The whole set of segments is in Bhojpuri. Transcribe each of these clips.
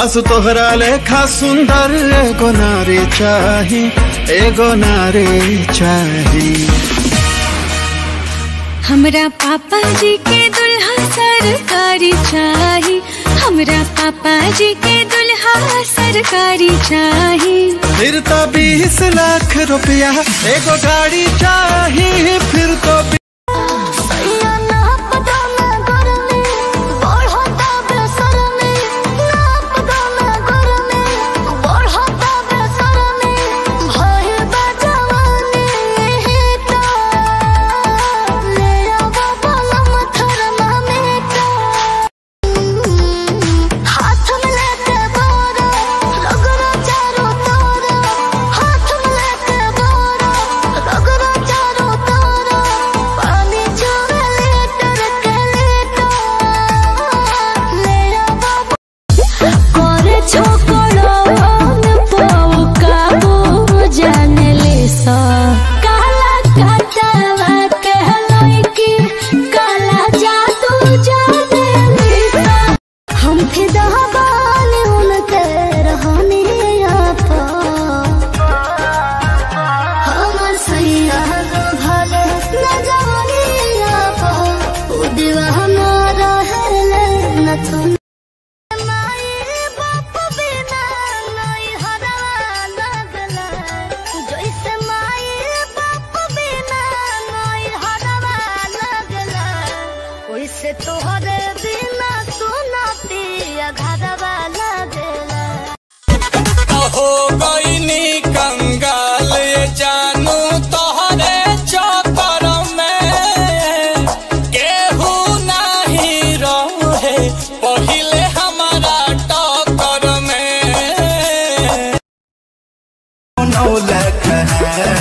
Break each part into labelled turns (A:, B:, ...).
A: बस तोहरा लेखा सुंदर एगो नारी चाही, एगो नारी चाही।
B: हमरा पापा जी के दुल्हा सरकारी चाही, हमरा पापा जी के दुल्हा सरकारी चाही।
A: फिर तो 20 लाख रुपया एगो गाड़ी चाही, फिर तो
B: तोहरे बिना सुनाती घरवा लगेला।
C: हो गईनी कंगाल ये जानू तोहरे चक्कर में, केहू नहीं रहे पहिले हमारा टक्कर में।
A: नौलख है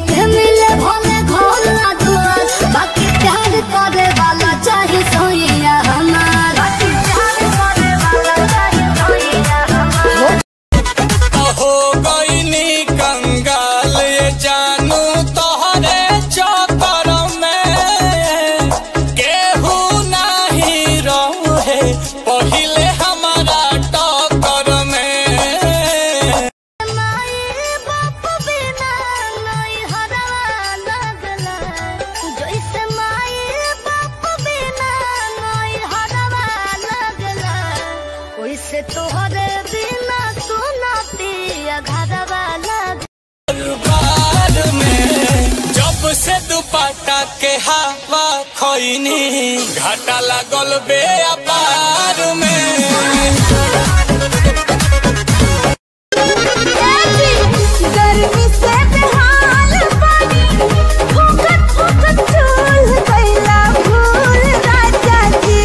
B: के मिले भले घर ना दुआर, बाकी प्यार करे वाला चाहे सोइया हमार, बाकी प्यार करे वाला चाहे सोइया हमार।
C: हो गईनी कंगाल ये जानू तोहरे चक्कर में, केहू नहीं रहे पहिले हमारा टक्कर में। से तोहरे बिना सुनाती घरवा दरबार में जब से दुपट्टा के हवा खोइनी, घाटा लागल बेअपार में।
B: गर्मी से बेहाल पानी फुकत फुकत चूल गइला भूल राजा जी,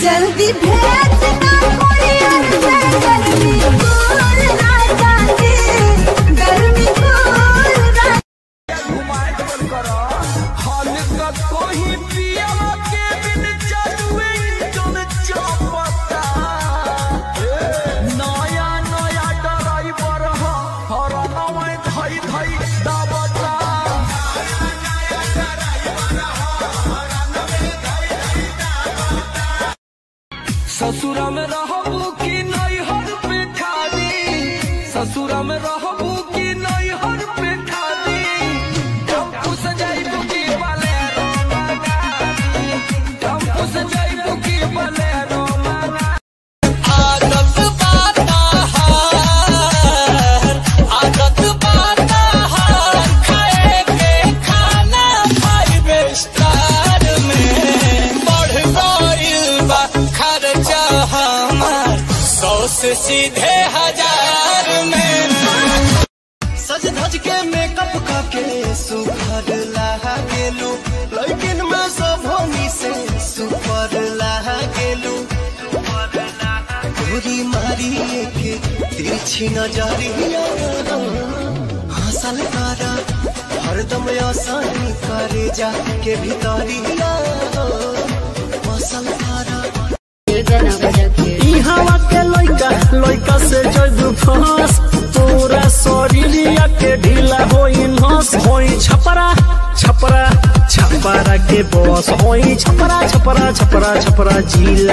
B: जल्दी भेज
C: ससुरा में रहबू की नैहर पे ठानी, ससुरा में रहबू की नैहर पे ठानी। टेम्पू से जाइबू की बोलेरो मंगानी, टेम्पू से जाइबू की बोलेरो मंगानी। आदत बाता हार, आदत बाता हार, खाए के खाना 5 स्टार में बढ़ गइल बा खर्चा हमार 100 से सीधे 1000 में।
A: सज धज के मेकअप करके सुपर लागेलू, लेकिन मैं सब होनी से सुपर लागेलू। गोरी मारी के तिरछी नजरिया हंसल करा, हरदम आसानी करे जा के भीतरिया मसल करा।
D: हवा के लइका लइका से जब फांस, तोरा शरीरिया के ढीला होई नस, होई छपरा छपरा छपरा। छपरा के बॉस होई छपरा छपरा छपरा छपरा जिला।